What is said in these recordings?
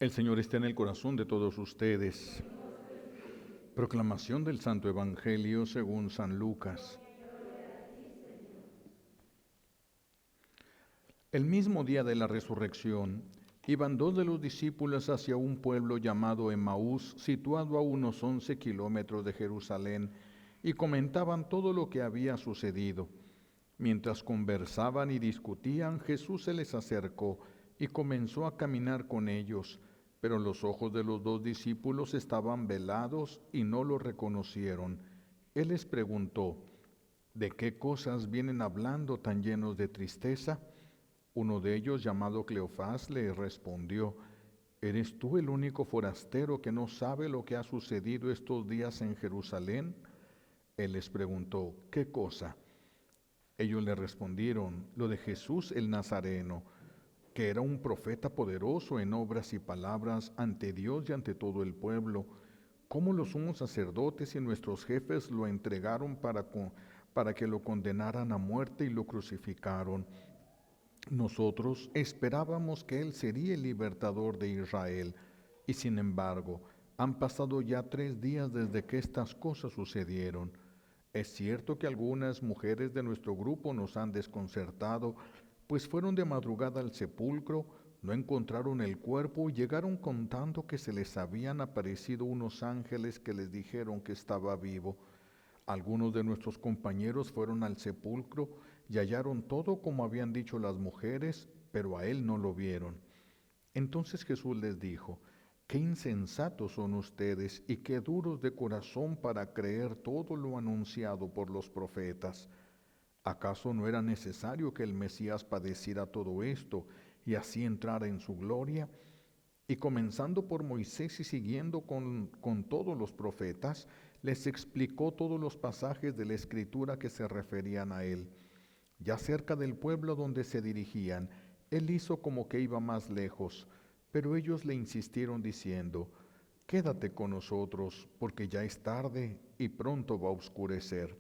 El Señor está en el corazón de todos ustedes. Proclamación del Santo Evangelio según San Lucas. El mismo día de la resurrección, iban dos de los discípulos hacia un pueblo llamado Emaús, situado a unos 11 kilómetros de Jerusalén, y comentaban todo lo que había sucedido. Mientras conversaban y discutían, Jesús se les acercó y comenzó a caminar con ellos, pero los ojos de los dos discípulos estaban velados y no lo reconocieron. Él les preguntó: ¿de qué cosas vienen hablando tan llenos de tristeza? Uno de ellos, llamado Cleofás, le respondió: ¿eres tú el único forastero que no sabe lo que ha sucedido estos días en Jerusalén? Él les preguntó: ¿qué cosa? Ellos le respondieron: lo de Jesús el Nazareno, que era un profeta poderoso en obras y palabras ante Dios y ante todo el pueblo. Cómo los sumos sacerdotes y nuestros jefes lo entregaron para que lo condenaran a muerte y lo crucificaron. Nosotros esperábamos que Él sería el libertador de Israel, y sin embargo, han pasado ya 3 días desde que estas cosas sucedieron. Es cierto que algunas mujeres de nuestro grupo nos han desconcertado, pues fueron de madrugada al sepulcro, no encontraron el cuerpo y llegaron contando que se les habían aparecido unos ángeles que les dijeron que estaba vivo. Algunos de nuestros compañeros fueron al sepulcro y hallaron todo como habían dicho las mujeres, pero a él no lo vieron. Entonces Jesús les dijo: qué insensatos son ustedes y qué duros de corazón para creer todo lo anunciado por los profetas. ¿Acaso no era necesario que el Mesías padeciera todo esto y así entrara en su gloria? Y comenzando por Moisés y siguiendo con todos los profetas, les explicó todos los pasajes de la Escritura que se referían a él. Ya cerca del pueblo donde se dirigían, él hizo como que iba más lejos, pero ellos le insistieron diciendo: quédate con nosotros, porque ya es tarde y pronto va a oscurecer.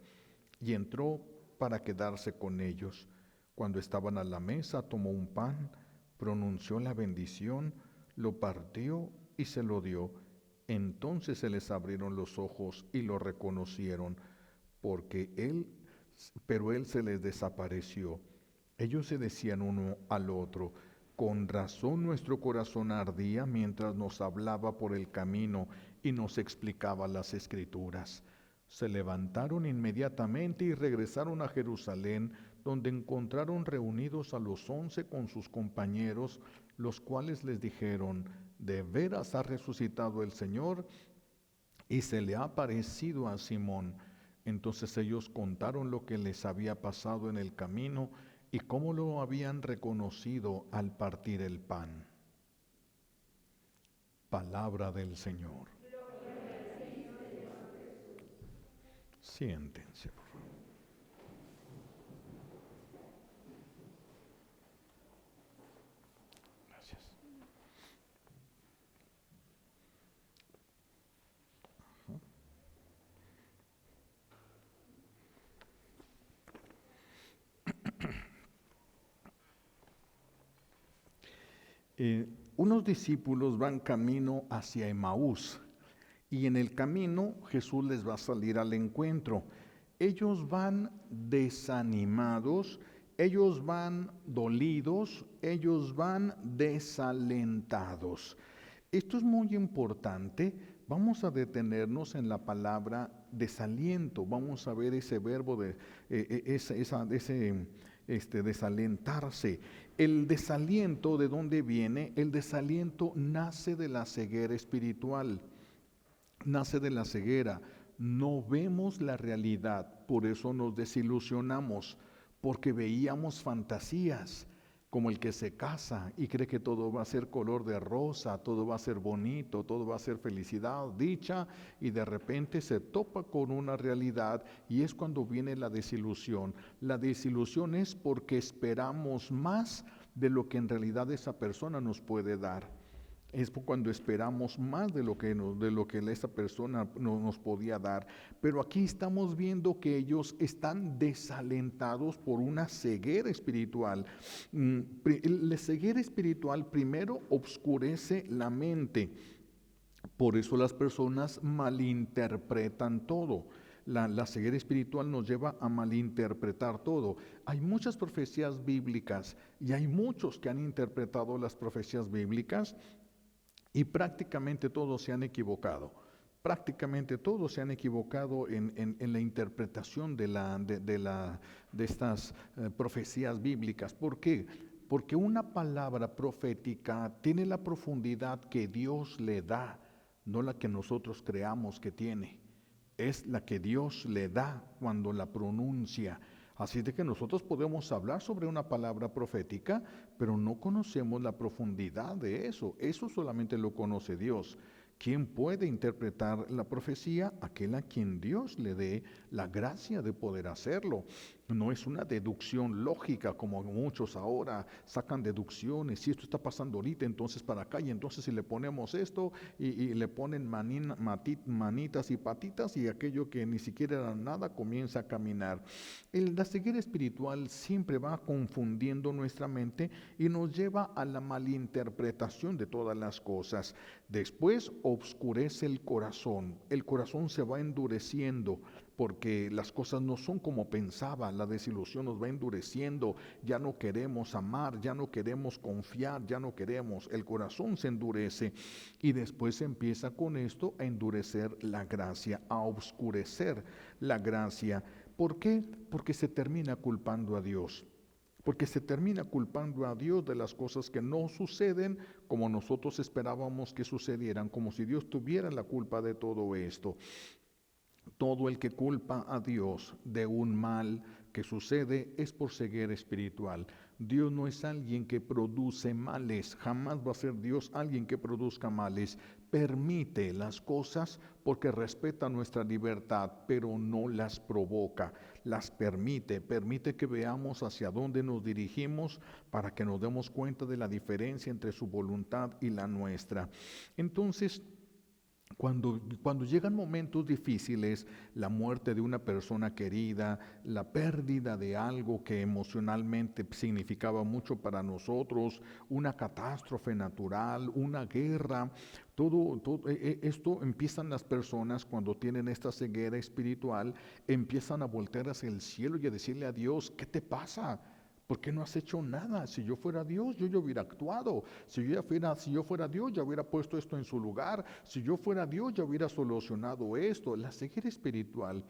Y entró para quedarse con ellos. Cuando estaban a la mesa, tomó un pan, pronunció la bendición, lo partió y se lo dio. Entonces se les abrieron los ojos y lo reconocieron, pero él se les desapareció. Ellos se decían uno al otro: con razón nuestro corazón ardía mientras nos hablaba por el camino y nos explicaba las Escrituras. Se levantaron inmediatamente y regresaron a Jerusalén, donde encontraron reunidos a los 11 con sus compañeros, los cuales les dijeron: de veras ha resucitado el Señor y se le ha aparecido a Simón. Entonces ellos contaron lo que les había pasado en el camino y cómo lo habían reconocido al partir el pan. Palabra del Señor. Siéntense, por favor. Gracias. Unos discípulos van camino hacia Emaús y en el camino Jesús les va a salir al encuentro. Ellos van desanimados, ellos van dolidos, ellos van desalentados. Esto es muy importante. Vamos a detenernos en la palabra desaliento. Vamos a ver ese verbo de desalentarse. El desaliento, ¿de dónde viene? El desaliento nace de la ceguera espiritual, nace de la ceguera. No vemos la realidad, por eso nos desilusionamos, porque veíamos fantasías, como el que se casa y cree que todo va a ser color de rosa, todo va a ser bonito, todo va a ser felicidad, dicha, y de repente se topa con una realidad y es cuando viene la desilusión. La desilusión es porque esperamos más de lo que en realidad esa persona nos puede dar. Es cuando esperamos más de lo que esa persona nos podía dar. Pero aquí estamos viendo que ellos están desalentados por una ceguera espiritual. La ceguera espiritual primero obscurece la mente. Por eso las personas malinterpretan todo. La ceguera espiritual nos lleva a malinterpretar todo. Hay muchas profecías bíblicas y hay muchos que han interpretado las profecías bíblicas y prácticamente todos se han equivocado. Prácticamente todos se han equivocado en la interpretación de estas profecías bíblicas. ¿Por qué? Porque una palabra profética tiene la profundidad que Dios le da, no la que nosotros creamos que tiene. Es la que Dios le da cuando la pronuncia. Así de que nosotros podemos hablar sobre una palabra profética, pero no conocemos la profundidad de eso. Eso solamente lo conoce Dios. ¿Quién puede interpretar la profecía? Aquel a quien Dios le dé la gracia de poder hacerlo. No es una deducción lógica como muchos ahora sacan deducciones. Si esto está pasando ahorita, entonces para acá, y entonces si le ponemos esto y le ponen manitas y patitas y aquello que ni siquiera era nada comienza a caminar. La ceguera espiritual siempre va confundiendo nuestra mente y nos lleva a la malinterpretación de todas las cosas. Después obscurece el corazón se va endureciendo porque las cosas no son como pensaba, la desilusión nos va endureciendo, ya no queremos amar, ya no queremos confiar, ya no queremos, el corazón se endurece y después empieza con esto a endurecer la gracia, a obscurecer la gracia. ¿Por qué? Porque se termina culpando a Dios. Porque se termina culpando a Dios de las cosas que no suceden como nosotros esperábamos que sucedieran, como si Dios tuviera la culpa de todo esto. Todo el que culpa a Dios de un mal que sucede es por ceguera espiritual. Dios no es alguien que produce males, jamás va a ser Dios alguien que produzca males. Permite las cosas porque respeta nuestra libertad, pero no las provoca, las permite que veamos hacia dónde nos dirigimos para que nos demos cuenta de la diferencia entre su voluntad y la nuestra. Entonces, cuando llegan momentos difíciles, la muerte de una persona querida, la pérdida de algo que emocionalmente significaba mucho para nosotros, una catástrofe natural, una guerra, todo esto empiezan las personas cuando tienen esta ceguera espiritual, empiezan a voltear hacia el cielo y a decirle a Dios, ¿qué te pasa? ¿Por qué no has hecho nada? Si yo fuera Dios, yo ya hubiera actuado. Si yo fuera Dios, ya hubiera puesto esto en su lugar. Si yo fuera Dios, ya hubiera solucionado esto. La ceguera espiritual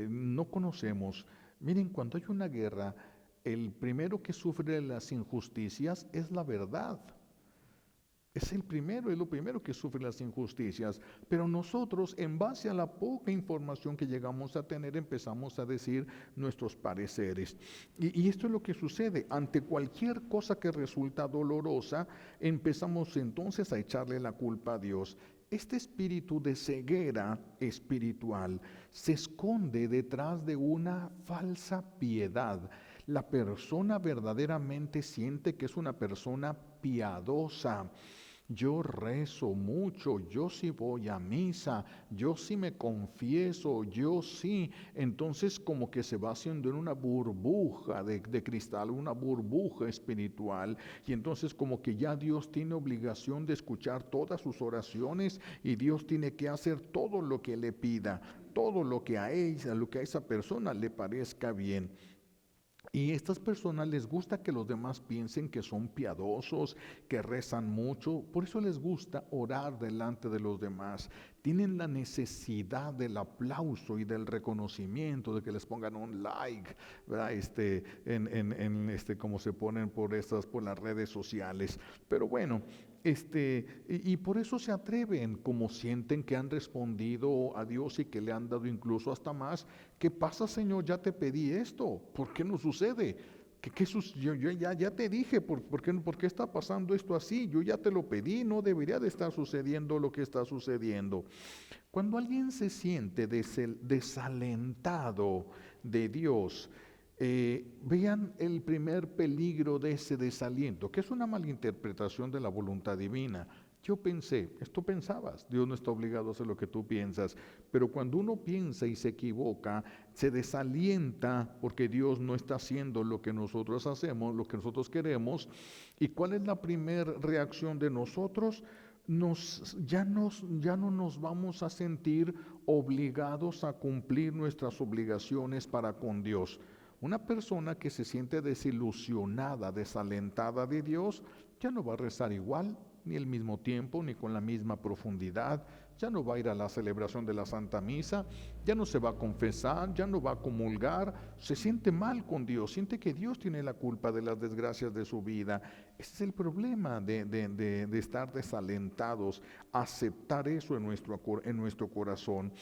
no conocemos. Miren, cuando hay una guerra, el primero que sufre las injusticias es la verdad. Es lo primero que sufre las injusticias. Pero nosotros, en base a la poca información que llegamos a tener, empezamos a decir nuestros pareceres. Y esto es lo que sucede. Ante cualquier cosa que resulta dolorosa, empezamos entonces a echarle la culpa a Dios. Este espíritu de ceguera espiritual se esconde detrás de una falsa piedad. La persona verdaderamente siente que es una persona piadosa. Yo rezo mucho, yo sí voy a misa, yo sí me confieso, yo sí. Entonces como que se va haciendo en una burbuja de cristal, una burbuja espiritual. Y entonces como que ya Dios tiene obligación de escuchar todas sus oraciones y Dios tiene que hacer todo lo que le pida, todo lo que a esa persona le parezca bien. Y a estas personas les gusta que los demás piensen que son piadosos, que rezan mucho, por eso les gusta orar delante de los demás. Tienen la necesidad del aplauso y del reconocimiento, de que les pongan un like, ¿verdad? Como se ponen por las redes sociales. Pero bueno, y por eso se atreven, como sienten que han respondido a Dios y que le han dado incluso hasta más. ¿Qué pasa, Señor? Ya te pedí esto. ¿Por qué no sucede? Yo ya te dije, ¿por qué está pasando esto así? Yo ya te lo pedí, no debería de estar sucediendo lo que está sucediendo. Cuando alguien se siente desalentado de Dios, vean el primer peligro de ese desaliento, que es una malinterpretación de la voluntad divina. Yo pensé, esto pensabas, Dios no está obligado a hacer lo que tú piensas, pero cuando uno piensa y se equivoca, se desalienta porque Dios no está haciendo lo que nosotros hacemos, lo que nosotros queremos. ¿Y cuál es la primera reacción de nosotros? Ya no nos vamos a sentir obligados a cumplir nuestras obligaciones para con Dios. Una persona que se siente desilusionada, desalentada de Dios, ya no va a rezar igual, ni al mismo tiempo, ni con la misma profundidad, ya no va a ir a la celebración de la Santa Misa, ya no se va a confesar, ya no va a comulgar, se siente mal con Dios, siente que Dios tiene la culpa de las desgracias de su vida. Ese es el problema de estar desalentados, aceptar eso en nuestro corazón.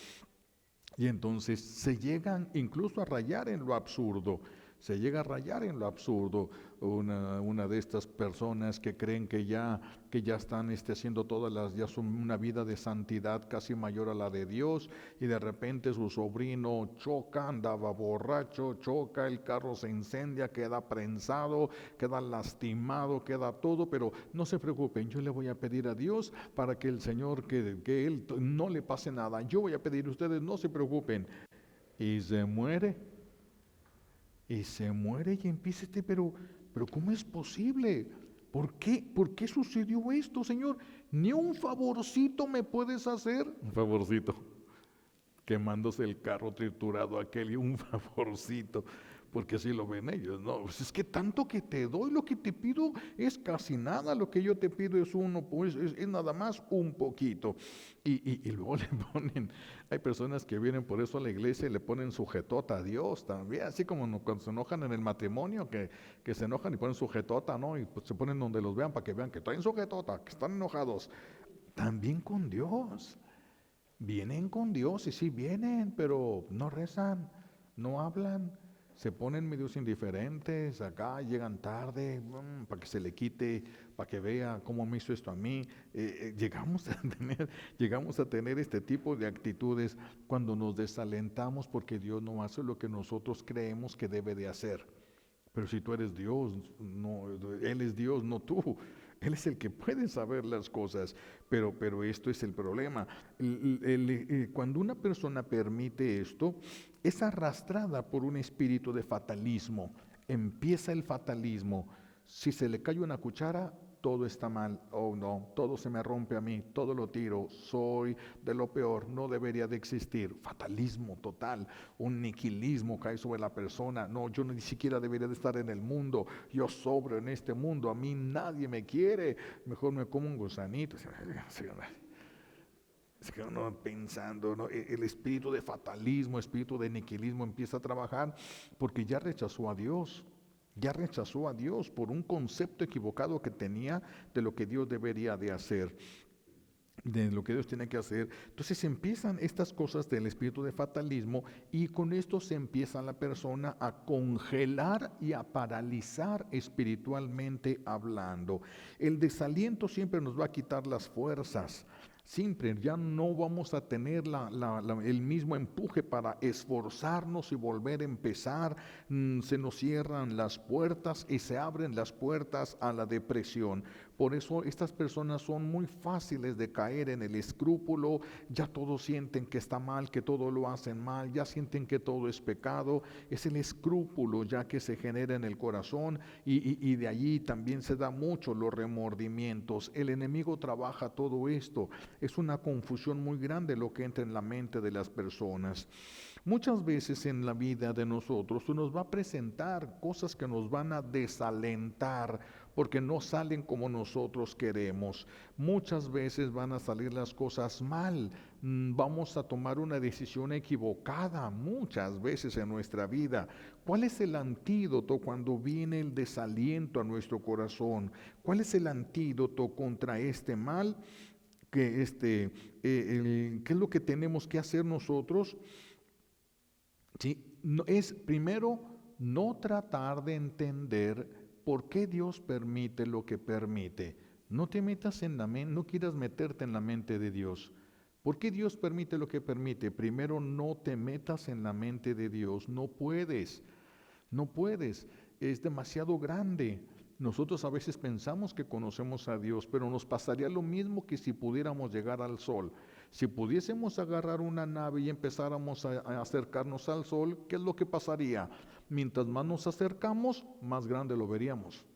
Y entonces se llegan incluso a rayar en lo absurdo. Se llega a rayar en lo absurdo. Una de estas personas que creen que ya están haciendo ya son una vida de santidad casi mayor a la de Dios, y de repente su sobrino choca, andaba borracho, choca, el carro se incendia, queda prensado, queda lastimado, queda todo, pero no se preocupen, yo le voy a pedir a Dios para que el Señor, que Él no le pase nada. Yo voy a pedir a ustedes, no se preocupen. Y se muere. Y empieza pero ¿cómo es posible? ¿Por qué? ¿Por qué sucedió esto, Señor? Ni un favorcito me puedes hacer. Un favorcito. Quemándose el carro triturado aquel, y un favorcito, porque así lo ven ellos. No, pues es que tanto que te doy, lo que te pido es casi nada, lo que yo te pido es es nada más un poquito. Y luego le ponen, hay personas que vienen por eso a la iglesia y le ponen sujetota a Dios también, así como cuando se enojan en el matrimonio, que se enojan y ponen sujetota, ¿no? Y pues se ponen donde los vean para que vean que traen sujetota, que están enojados. También con Dios. Vienen con Dios y sí vienen, pero no rezan, no hablan, se ponen medios indiferentes, acá llegan tarde, para que se le quite, para que vea cómo me hizo esto a mí. Llegamos a tener este tipo de actitudes cuando nos desalentamos porque Dios no hace lo que nosotros creemos que debe de hacer. Pero si tú eres Dios, no, Él es Dios, no tú. Él es el que puede saber las cosas, pero esto es el problema. Cuando una persona permite esto, es arrastrada por un espíritu de fatalismo. Empieza el fatalismo. Si se le cae una cuchara, todo está mal. Oh no, todo se me rompe a mí, todo lo tiro, soy de lo peor, no debería de existir. Fatalismo total, un nihilismo cae sobre la persona. No, yo ni siquiera debería de estar en el mundo, yo sobro en este mundo, a mí nadie me quiere, mejor me como un gusanito. Es que uno pensando, ¿no? El espíritu de fatalismo, espíritu de nihilismo empieza a trabajar porque ya rechazó a Dios. Ya rechazó a Dios por un concepto equivocado que tenía de lo que Dios debería de hacer, de lo que Dios tiene que hacer. Entonces empiezan estas cosas del espíritu de fatalismo, y con esto se empieza la persona a congelar y a paralizar espiritualmente hablando. El desaliento siempre nos va a quitar las fuerzas. Siempre ya no vamos a tener el mismo empuje para esforzarnos y volver a empezar. Se nos cierran las puertas y se abren las puertas a la depresión. Por eso estas personas son muy fáciles de caer en el escrúpulo. Ya todos sienten que está mal, que todo lo hacen mal, ya sienten que todo es pecado. Es el escrúpulo ya que se genera en el corazón, y de allí también se da mucho los remordimientos. El enemigo trabaja todo esto. Es una confusión muy grande lo que entra en la mente de las personas. Muchas veces en la vida de nosotros se nos va a presentar cosas que nos van a desalentar porque no salen como nosotros queremos. Muchas veces van a salir las cosas mal. Vamos a tomar una decisión equivocada muchas veces en nuestra vida. ¿Cuál es el antídoto cuando viene el desaliento a nuestro corazón? ¿Cuál es el antídoto contra este mal? ¿Qué es lo que tenemos que hacer nosotros? ¿Sí? Es primero no tratar de entender por qué Dios permite lo que permite. No te metas en la mente, no quieras meterte en la mente de Dios. ¿Por qué Dios permite lo que permite? Primero, no te metas en la mente de Dios. No puedes, no puedes. Es demasiado grande. Nosotros a veces pensamos que conocemos a Dios, pero nos pasaría lo mismo que si pudiéramos llegar al sol. Si pudiésemos agarrar una nave y empezáramos a acercarnos al sol, ¿qué es lo que pasaría? Mientras más nos acercamos, más grande lo veríamos.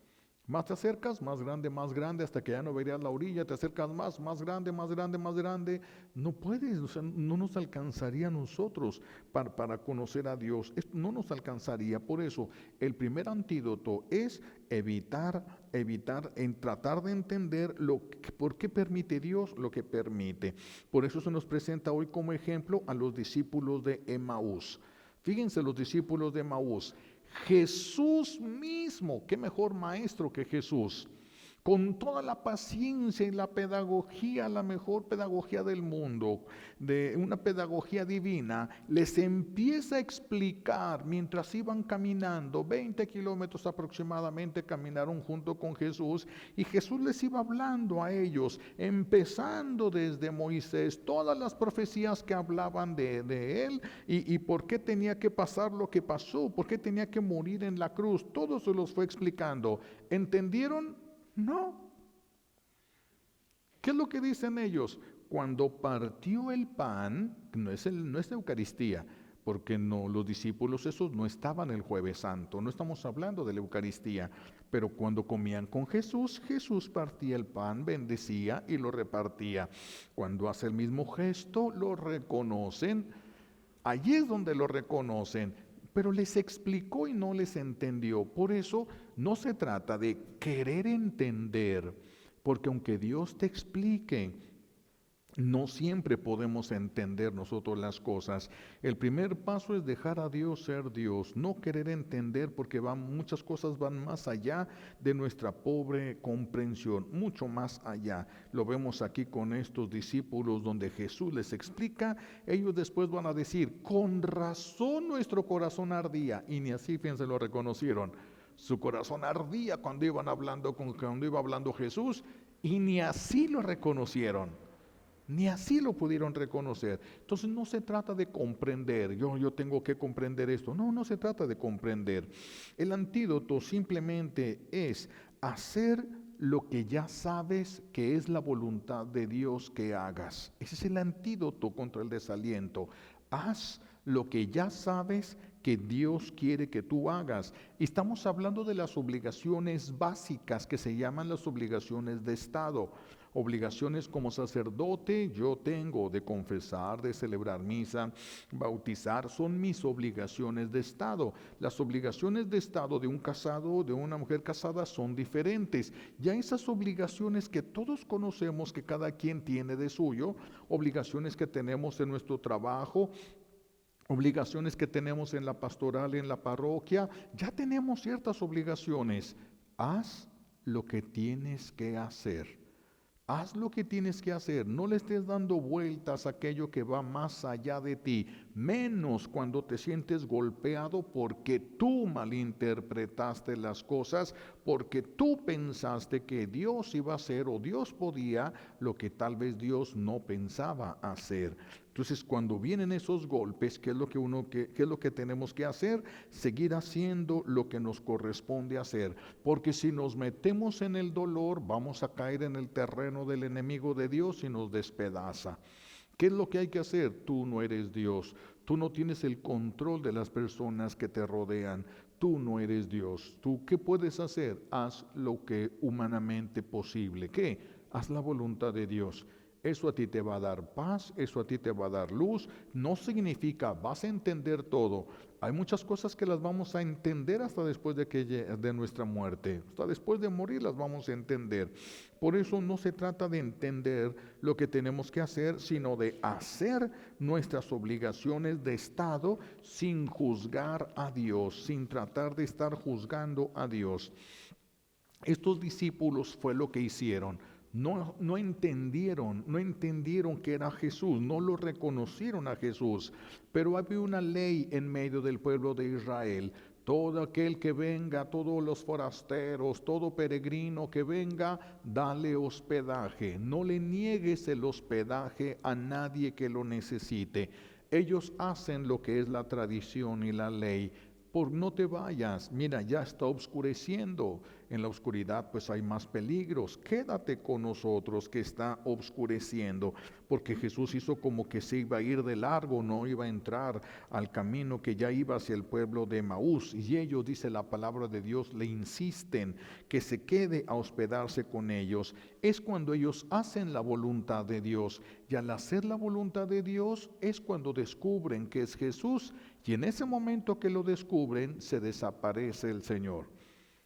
Más te acercas, más grande, hasta que ya no verías la orilla, te acercas más grande, más grande, más grande. No puedes, o sea, no nos alcanzaría a nosotros para conocer a Dios. Esto no nos alcanzaría. Por eso, el primer antídoto es evitar, en tratar de entender por qué permite Dios lo que permite. Por eso se nos presenta hoy como ejemplo a los discípulos de Emaús. Fíjense los discípulos de Emaús. Jesús mismo, qué mejor maestro que Jesús, con toda la paciencia y la pedagogía, la mejor pedagogía del mundo, de una pedagogía divina, les empieza a explicar mientras iban caminando, 20 kilómetros aproximadamente caminaron junto con Jesús, y Jesús les iba hablando a ellos, empezando desde Moisés, todas las profecías que hablaban de él, y por qué tenía que pasar lo que pasó, por qué tenía que morir en la cruz, todo se los fue explicando. ¿Entendieron? No. ¿Qué es lo que dicen ellos? Cuando partió el pan, no es la Eucaristía, porque no, los discípulos esos no estaban el Jueves Santo, no estamos hablando de la Eucaristía, pero cuando comían con Jesús, Jesús partía el pan, bendecía y lo repartía. Cuando hace el mismo gesto, lo reconocen, allí es donde lo reconocen. Pero les explicó y no les entendió. Por eso no se trata de querer entender, porque aunque Dios te explique, no siempre podemos entender nosotros las cosas. El primer paso es dejar a Dios ser Dios, no querer entender, porque muchas cosas van más allá de nuestra pobre comprensión, mucho más allá. Lo vemos aquí con estos discípulos donde Jesús les explica, ellos después van a decir, con razón nuestro corazón ardía, y ni así, fíjense, lo reconocieron. Su corazón ardía cuando iba hablando Jesús, y ni así lo reconocieron. Ni así lo pudieron reconocer. Entonces no se trata de comprender, yo tengo que comprender esto. No se trata de comprender. El antídoto simplemente es hacer lo que ya sabes que es la voluntad de Dios que hagas. Ese es el antídoto contra el desaliento. Haz lo que ya sabes que Dios quiere que tú hagas. Y estamos hablando de las obligaciones básicas que se llaman las obligaciones de Estado. Obligaciones como sacerdote yo tengo de confesar, de celebrar misa, bautizar, son mis obligaciones de Estado. Las obligaciones de Estado de un casado, de una mujer casada son diferentes. Ya esas obligaciones que todos conocemos que cada quien tiene de suyo, obligaciones que tenemos en nuestro trabajo, obligaciones que tenemos en la pastoral, en la parroquia, ya tenemos ciertas obligaciones. Haz lo que tienes que hacer. Haz lo que tienes que hacer, no le estés dando vueltas a aquello que va más allá de ti, menos cuando te sientes golpeado porque tú malinterpretaste las cosas, porque tú pensaste que Dios iba a hacer o Dios podía lo que tal vez Dios no pensaba hacer. Entonces, cuando vienen esos golpes, ¿qué es lo que tenemos que hacer? Seguir haciendo lo que nos corresponde hacer, porque si nos metemos en el dolor, vamos a caer en el terreno del enemigo de Dios y nos despedaza. ¿Qué es lo que hay que hacer? Tú no eres Dios, tú no tienes el control de las personas que te rodean, tú no eres Dios. ¿Tú qué puedes hacer? Haz lo que humanamente posible. ¿Qué? Haz la voluntad de Dios. Eso a ti te va a dar paz, eso a ti te va a dar luz. No significa vas a entender todo. Hay muchas cosas que las vamos a entender hasta después de nuestra muerte. Hasta después de morir las vamos a entender. Por eso no se trata de entender lo que tenemos que hacer, sino de hacer nuestras obligaciones de Estado sin juzgar a Dios, sin tratar de estar juzgando a Dios. Estos discípulos fue lo que hicieron. No entendieron que era Jesús, no lo reconocieron a Jesús, pero había una ley en medio del pueblo de Israel. Todo aquel que venga, todos los forasteros, todo peregrino que venga, dale hospedaje. No le niegues el hospedaje a nadie que lo necesite. Ellos hacen lo que es la tradición y la ley. No te vayas, mira, ya está oscureciendo. En la oscuridad pues hay más peligros. Quédate con nosotros que está oscureciendo, porque Jesús hizo como que se iba a ir de largo, no iba a entrar al camino que ya iba hacia el pueblo de Emaús. Y ellos, dice la palabra de Dios, le insisten que se quede a hospedarse con ellos. Es cuando ellos hacen la voluntad de Dios. Y al hacer la voluntad de Dios es cuando descubren que es Jesús. Y en ese momento que lo descubren, se desaparece el Señor.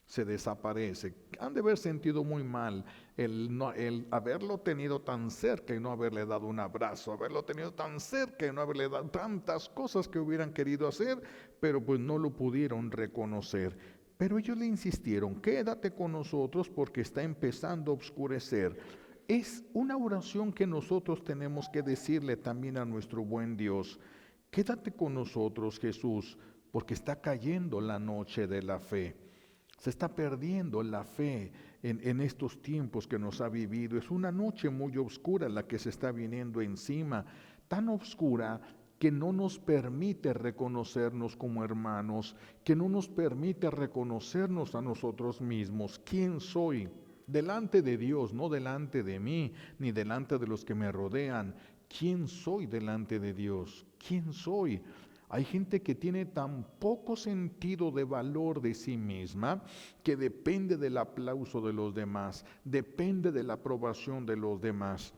Se desaparece. Han de haber sentido muy mal el haberlo tenido tan cerca y no haberle dado un abrazo, haberlo tenido tan cerca y no haberle dado tantas cosas que hubieran querido hacer, pero pues no lo pudieron reconocer. Pero ellos le insistieron, quédate con nosotros porque está empezando a oscurecer. Es una oración que nosotros tenemos que decirle también a nuestro buen Dios. Quédate con nosotros, Jesús, porque está cayendo la noche de la fe. Se está perdiendo la fe en estos tiempos que nos ha vivido. Es una noche muy oscura la que se está viniendo encima, tan oscura que no nos permite reconocernos como hermanos, que no nos permite reconocernos a nosotros mismos. ¿Quién soy? Delante de Dios, no delante de mí, ni delante de los que me rodean. ¿Quién soy delante de Dios? ¿Quién soy? Hay gente que tiene tan poco sentido de valor de sí misma que depende del aplauso de los demás, depende de la aprobación de los demás.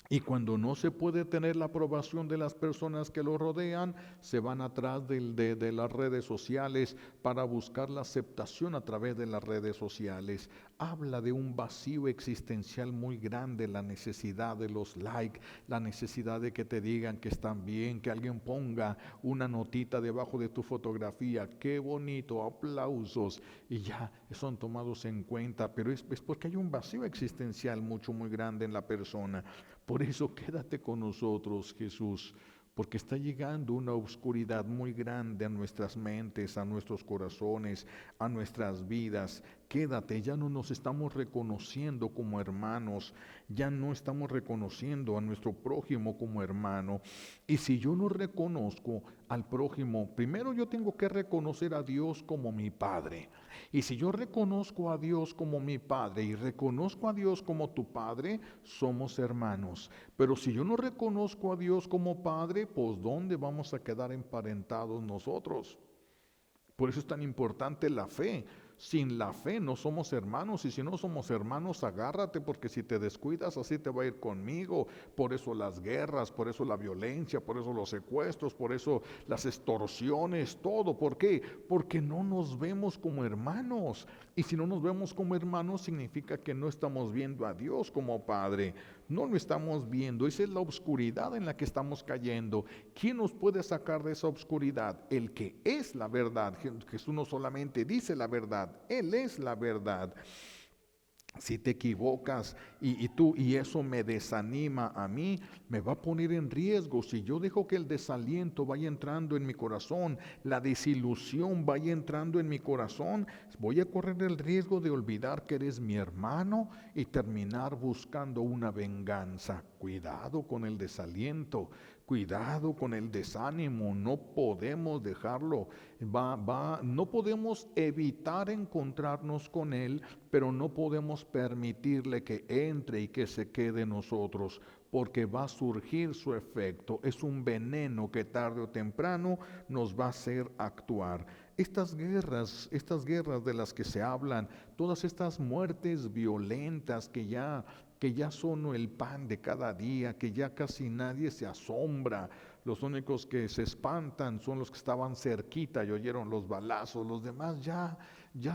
Y cuando no se puede tener la aprobación de las personas que lo rodean, se van atrás de las redes sociales para buscar la aceptación a través de las redes sociales. Habla de un vacío existencial muy grande, la necesidad de los likes, la necesidad de que te digan que están bien, que alguien ponga una notita debajo de tu fotografía, qué bonito, aplausos, y ya son tomados en cuenta, pero es porque hay un vacío existencial muy grande en la persona. Por eso quédate con nosotros, Jesús, porque está llegando una oscuridad muy grande a nuestras mentes, a nuestros corazones, a nuestras vidas. Quédate, ya no nos estamos reconociendo como hermanos, ya no estamos reconociendo a nuestro prójimo como hermano. Y si yo no reconozco al prójimo, primero yo tengo que reconocer a Dios como mi Padre. Y si yo reconozco a Dios como mi Padre y reconozco a Dios como tu Padre, somos hermanos. Pero si yo no reconozco a Dios como Padre, pues ¿dónde vamos a quedar emparentados nosotros? Por eso es tan importante la fe. Sin la fe no somos hermanos, y si no somos hermanos, agárrate, porque si te descuidas así te va a ir conmigo. Por eso las guerras, por eso la violencia, por eso los secuestros, por eso las extorsiones, todo. ¿Por qué? Porque no nos vemos como hermanos, y si no nos vemos como hermanos significa que no estamos viendo a Dios como Padre. No lo estamos viendo, esa es la oscuridad en la que estamos cayendo. ¿Quién nos puede sacar de esa oscuridad? El que es la verdad. Jesús no solamente dice la verdad, Él es la verdad. Si te equivocas y eso me desanima a mí, me va a poner en riesgo. Si yo dejo que el desaliento vaya entrando en mi corazón, la desilusión vaya entrando en mi corazón, voy a correr el riesgo de olvidar que eres mi hermano y terminar buscando una venganza. Cuidado con el desaliento, cuidado con el desánimo, no podemos dejarlo. No podemos evitar encontrarnos con Él, pero no podemos permitirle que entre y que se quede en nosotros, porque va a surgir su efecto. Es un veneno que tarde o temprano nos va a hacer actuar. Estas guerras de las que se hablan, todas estas muertes violentas que ya son el pan de cada día, que ya casi nadie se asombra. Los únicos que se espantan son los que estaban cerquita y oyeron los balazos. Los demás ya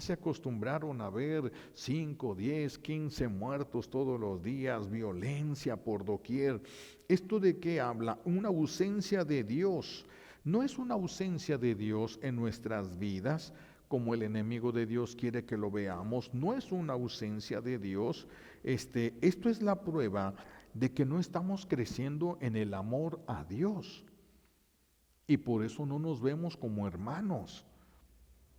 se acostumbraron a ver 5, 10, 15 muertos todos los días, violencia por doquier. ¿Esto de qué habla? Una ausencia de Dios. No es una ausencia de Dios en nuestras vidas, como el enemigo de Dios quiere que lo veamos. No es una ausencia de Dios. Esto es la prueba de que no estamos creciendo en el amor a Dios. Y por eso no nos vemos como hermanos.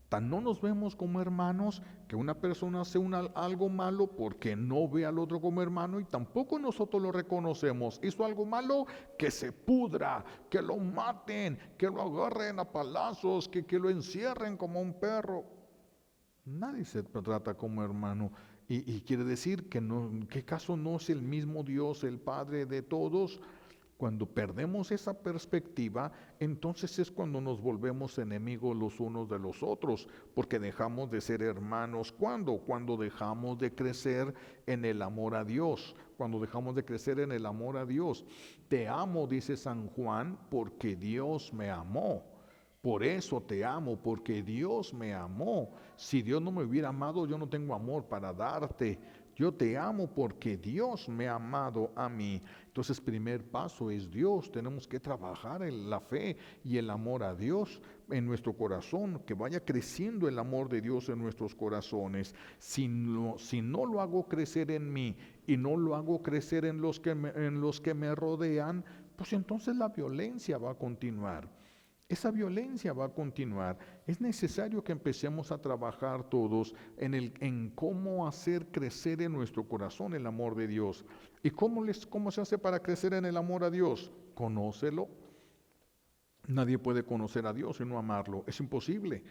Tan no nos vemos como hermanos que una persona hace algo malo porque no ve al otro como hermano y tampoco nosotros lo reconocemos. Hizo algo malo, que se pudra, que lo maten, que lo agarren a palazos, que lo encierren como un perro. Nadie se trata como hermano. Y quiere decir que no, ¿qué acaso no es el mismo Dios, el Padre de todos? Cuando perdemos esa perspectiva, entonces es cuando nos volvemos enemigos los unos de los otros, porque dejamos de ser hermanos. ¿Cuándo? Cuando dejamos de crecer en el amor a Dios, cuando dejamos de crecer en el amor a Dios. Te amo, dice San Juan, porque Dios me amó. Por eso te amo, porque Dios me amó. Si Dios no me hubiera amado, yo no tengo amor para darte. Yo te amo porque Dios me ha amado a mí. Entonces, primer paso es Dios. Tenemos que trabajar en la fe y el amor a Dios en nuestro corazón, que vaya creciendo el amor de Dios en nuestros corazones. Si no lo hago crecer en mí y no lo hago crecer en los que me rodean, pues entonces la violencia va a continuar. Esa violencia va a continuar. Es necesario que empecemos a trabajar todos en cómo hacer crecer en nuestro corazón el amor de Dios. ¿Y cómo se hace para crecer en el amor a Dios? Conócelo. Nadie puede conocer a Dios y no amarlo. Es imposible.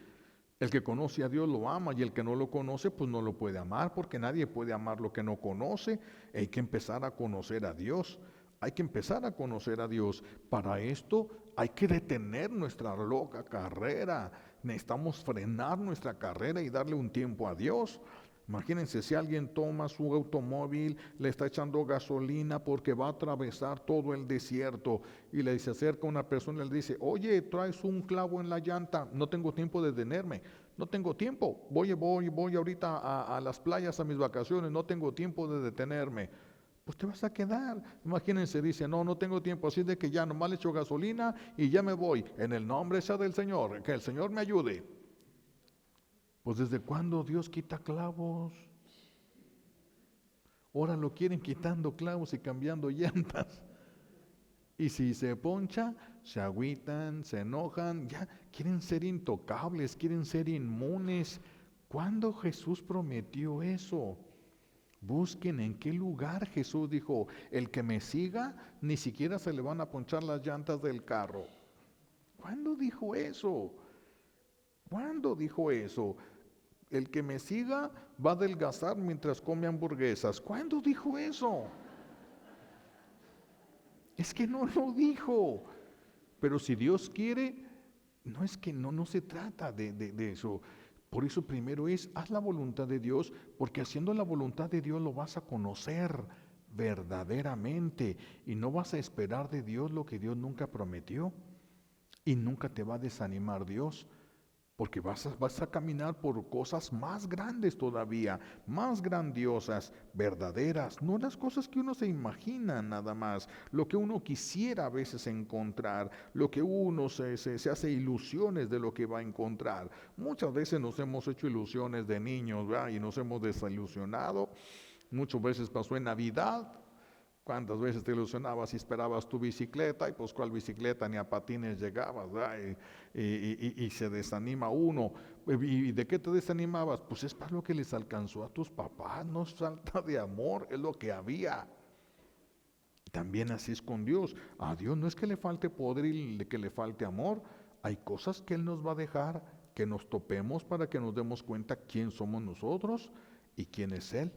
El que conoce a Dios lo ama y el que no lo conoce pues no lo puede amar, porque nadie puede amar lo que no conoce. Hay que empezar a conocer a Dios. Hay que empezar a conocer a Dios. Para esto hay que detener nuestra loca carrera. Necesitamos frenar nuestra carrera y darle un tiempo a Dios. Imagínense si alguien toma su automóvil, le está echando gasolina porque va a atravesar todo el desierto y se acerca una persona y le dice, oye, traes un clavo en la llanta, no tengo tiempo de detenerme, no tengo tiempo, voy ahorita a las playas a mis vacaciones, no tengo tiempo de detenerme. Pues te vas a quedar. Imagínense, dice, no tengo tiempo, así de que ya nomás le echo gasolina y ya me voy. En el nombre sea del Señor, que el Señor me ayude. Pues ¿desde cuándo Dios quita clavos? Ahora lo quieren quitando clavos y cambiando llantas. Y si se poncha, se agüitan, se enojan, ya quieren ser intocables, quieren ser inmunes. ¿Cuándo Jesús prometió eso? Busquen en qué lugar Jesús dijo, el que me siga, ni siquiera se le van a ponchar las llantas del carro. ¿Cuándo dijo eso? ¿Cuándo dijo eso? El que me siga va a adelgazar mientras come hamburguesas. ¿Cuándo dijo eso? Es que no lo dijo. Pero si Dios quiere, no es que no se trata de eso. Por eso primero haz la voluntad de Dios, porque haciendo la voluntad de Dios lo vas a conocer verdaderamente y no vas a esperar de Dios lo que Dios nunca prometió y nunca te va a desanimar Dios. Porque vas a caminar por cosas más grandes todavía, más grandiosas, verdaderas, no las cosas que uno se imagina nada más, lo que uno quisiera a veces encontrar, lo que uno se hace ilusiones de lo que va a encontrar. Muchas veces nos hemos hecho ilusiones de niños, ¿verdad? Y nos hemos desilusionado. Muchas veces pasó en Navidad. ¿Cuántas veces te ilusionabas y esperabas tu bicicleta? Y pues cuál bicicleta, ni a patines llegabas, ¿verdad? Y se desanima uno. ¿Y de qué te desanimabas? Pues es para lo que les alcanzó a tus papás, no es falta de amor, es lo que había. También así es con Dios. A Dios no es que le falte poder y que le falte amor. Hay cosas que Él nos va a dejar que nos topemos para que nos demos cuenta quién somos nosotros y quién es Él.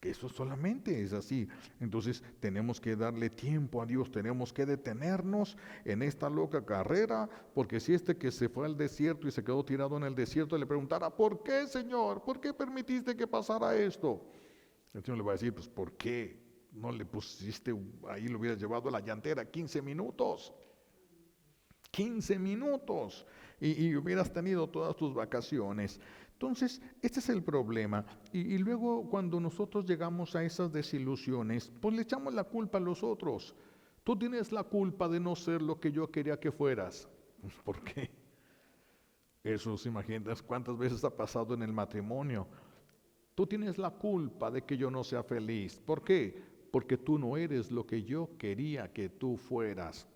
Que eso solamente es así. Entonces tenemos que darle tiempo a Dios, tenemos que detenernos en esta loca carrera, porque si este que se fue al desierto y se quedó tirado en el desierto le preguntara, ¿por qué, Señor? ¿Por qué permitiste que pasara esto? El Señor le va a decir, pues ¿por qué no le pusiste ahí, lo hubieras llevado a la llantera 15 minutos? 15 minutos y hubieras tenido todas tus vacaciones. Entonces, este es el problema. Y luego cuando nosotros llegamos a esas desilusiones, pues le echamos la culpa a los otros. Tú tienes la culpa de no ser lo que yo quería que fueras. ¿Por qué? Eso, ¿se imaginas cuántas veces ha pasado en el matrimonio? Tú tienes la culpa de que yo no sea feliz. ¿Por qué? Porque tú no eres lo que yo quería que tú fueras.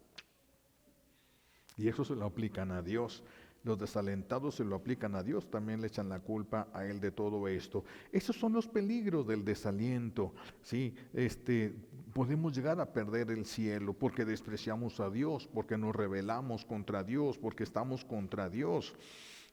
Y eso se lo aplican a Dios. Los desalentados se lo aplican a Dios, también le echan la culpa a Él de todo esto. Esos son los peligros del desaliento. Sí, podemos llegar a perder el cielo porque despreciamos a Dios, porque nos rebelamos contra Dios, porque estamos contra Dios.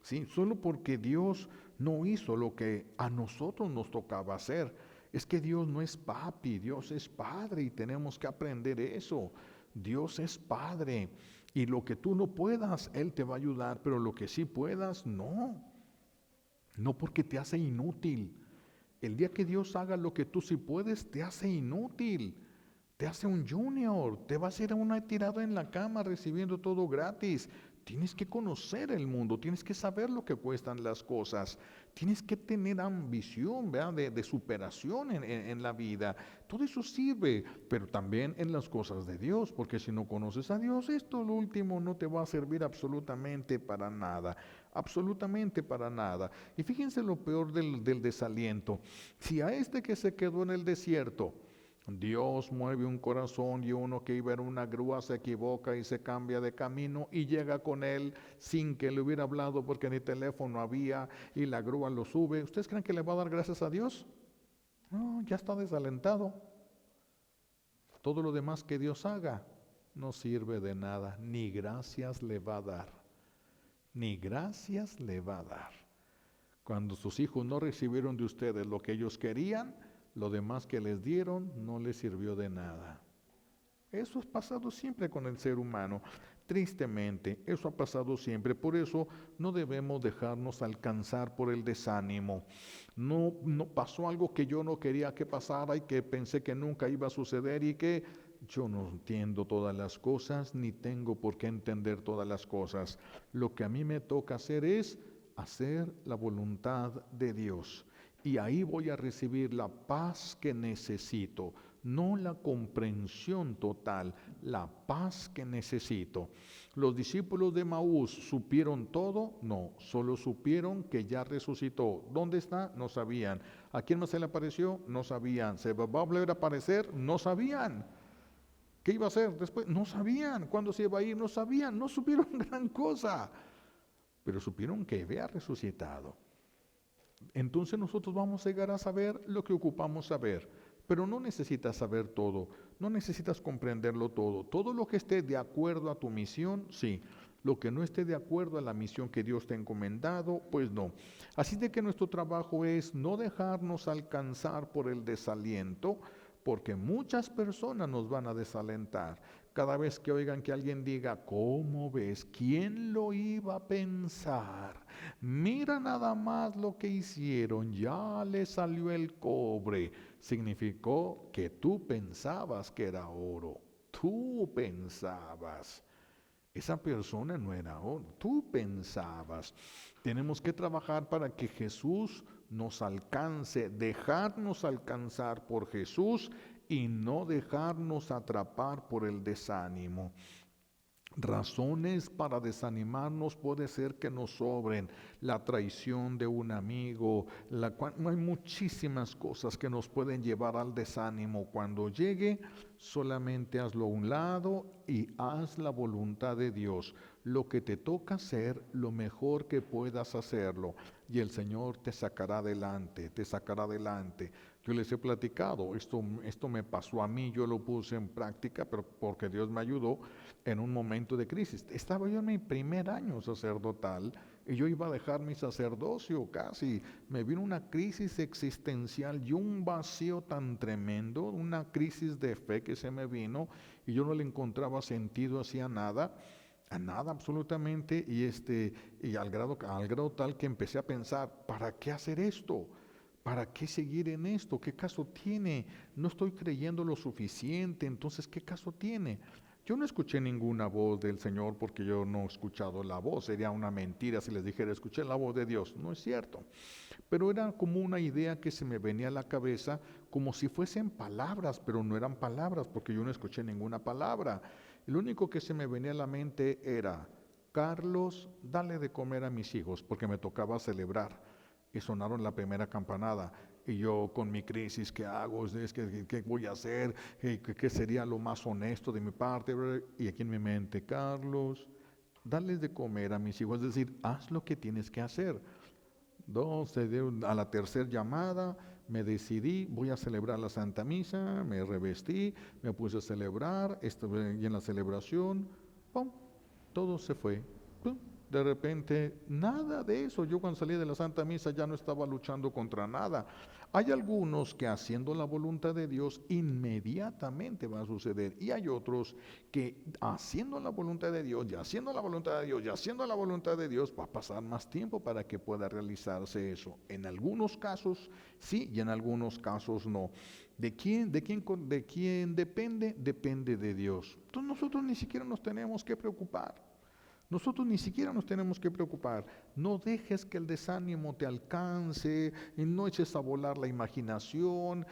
¿sí? Solo porque Dios no hizo lo que a nosotros nos tocaba hacer. Es que Dios no es papi, Dios es padre y tenemos que aprender eso. Dios es padre y lo que tú no puedas, Él te va a ayudar, pero lo que sí puedas, no. No porque te hace inútil. El día que Dios haga lo que tú sí puedes, te hace inútil. Te hace un junior, te vas a ir a una tirada en la cama recibiendo todo gratis. Tienes que conocer el mundo, tienes que saber lo que cuestan las cosas, tienes que tener ambición, ¿verdad? De superación en la vida. Todo eso sirve, pero también en las cosas de Dios, porque si no conoces a Dios, esto lo último no te va a servir absolutamente para nada, absolutamente para nada. Y fíjense lo peor del desaliento. Si a este que se quedó en el desierto, Dios mueve un corazón y uno que iba en una grúa se equivoca y se cambia de camino y llega con él sin que le hubiera hablado porque ni teléfono había y la grúa lo sube. ¿Ustedes creen que le va a dar gracias a Dios? No, ya está desalentado. Todo lo demás que Dios haga no sirve de nada, ni gracias le va a dar, ni gracias le va a dar. Cuando sus hijos no recibieron de ustedes lo que ellos querían, lo demás que les dieron no les sirvió de nada. Eso ha pasado siempre con el ser humano. Tristemente, eso ha pasado siempre. Por eso no debemos dejarnos alcanzar por el desánimo. No pasó algo que yo no quería que pasara y que pensé que nunca iba a suceder y que yo no entiendo todas las cosas ni tengo por qué entender todas las cosas. Lo que a mí me toca hacer es hacer la voluntad de Dios. Y ahí voy a recibir la paz que necesito, no la comprensión total, la paz que necesito. ¿Los discípulos de Maús supieron todo? No, solo supieron que ya resucitó. ¿Dónde está? No sabían. ¿A quién más se le apareció? No sabían. ¿Se va a volver a aparecer? No sabían. ¿Qué iba a hacer después? No sabían. ¿Cuándo se iba a ir? No sabían. No supieron gran cosa, pero supieron que había resucitado. Entonces nosotros vamos a llegar a saber lo que ocupamos saber, pero no necesitas saber todo, no necesitas comprenderlo todo. Todo lo que esté de acuerdo a tu misión, sí. Lo que no esté de acuerdo a la misión que Dios te ha encomendado, pues no. Así de que nuestro trabajo es no dejarnos alcanzar por el desaliento, porque muchas personas nos van a desalentar. Cada vez que oigan que alguien diga, ¿cómo ves? ¿Quién lo iba a pensar? Mira nada más lo que hicieron, ya le salió el cobre. Significó que tú pensabas que era oro. Tú pensabas. Esa persona no era oro. Tú pensabas. Tenemos que trabajar para que Jesús nos alcance, dejarnos alcanzar por Jesús y no dejarnos atrapar por el desánimo. Razones para desanimarnos puede ser que nos sobren, la traición de un amigo, hay muchísimas cosas que nos pueden llevar al desánimo. Cuando llegue, solamente hazlo a un lado y haz la voluntad de Dios. Lo que te toca hacer, lo mejor que puedas hacerlo, y el Señor te sacará adelante, te sacará adelante. Yo les he platicado, esto me pasó a mí, yo lo puse en práctica, pero porque Dios me ayudó en un momento de crisis. Estaba yo en mi primer año sacerdotal y yo iba a dejar mi sacerdocio casi. Me vino una crisis existencial y un vacío tan tremendo, una crisis de fe que se me vino y yo no le encontraba sentido hacia nada. A nada absolutamente, y al grado tal que empecé a pensar, ¿para qué hacer esto? ¿Para qué seguir en esto? ¿Qué caso tiene? No estoy creyendo lo suficiente, entonces ¿qué caso tiene? Yo no escuché ninguna voz del Señor porque yo no he escuchado la voz. Sería una mentira si les dijera, escuché la voz de Dios. No es cierto. Pero era como una idea que se me venía a la cabeza como si fuesen palabras, pero no eran palabras porque yo no escuché ninguna palabra. Lo único que se me venía a la mente era, Carlos, dale de comer a mis hijos porque me tocaba celebrar. Y sonaron la primera campanada. Y yo con mi crisis, ¿qué hago? ¿Qué voy a hacer? ¿Qué sería lo más honesto de mi parte? Y aquí en mi mente, Carlos, dales de comer a mis hijos. Es decir, haz lo que tienes que hacer. A la tercera llamada me decidí, voy a celebrar la Santa Misa, me revestí, me puse a celebrar, estuve en la celebración, ¡pum!, todo se fue. ¡Pum! de repente, nada de eso. Yo cuando salí de la Santa Misa ya no estaba luchando contra nada. Hay algunos que haciendo la voluntad de Dios inmediatamente va a suceder. Y hay otros que haciendo la voluntad de Dios, y haciendo la voluntad de Dios, y haciendo la voluntad de Dios, va a pasar más tiempo para que pueda realizarse eso. En algunos casos sí y en algunos casos no. ¿De quién depende? Depende de Dios. Entonces nosotros ni siquiera nos tenemos que preocupar. Nosotros ni siquiera nos tenemos que preocupar. No dejes que el desánimo te alcance, y no eches a volar la imaginación.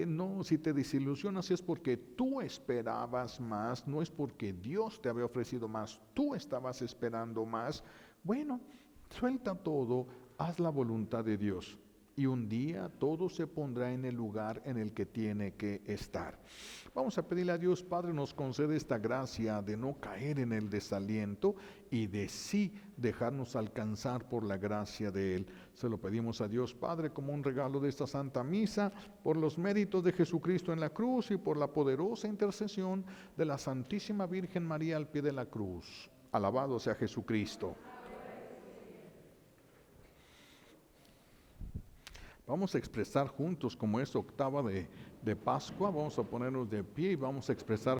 No, si te desilusionas es porque tú esperabas más, no es porque Dios te había ofrecido más, tú estabas esperando más. Bueno, suelta todo, haz la voluntad de Dios. Y un día todo se pondrá en el lugar en el que tiene que estar. Vamos a pedirle a Dios, Padre, nos concede esta gracia de no caer en el desaliento y de sí dejarnos alcanzar por la gracia de Él. Se lo pedimos a Dios, Padre, como un regalo de esta Santa Misa, por los méritos de Jesucristo en la cruz y por la poderosa intercesión de la Santísima Virgen María al pie de la cruz. Alabado sea Jesucristo. Vamos a expresar juntos, como es octava de Pascua, vamos a ponernos de pie y vamos a expresar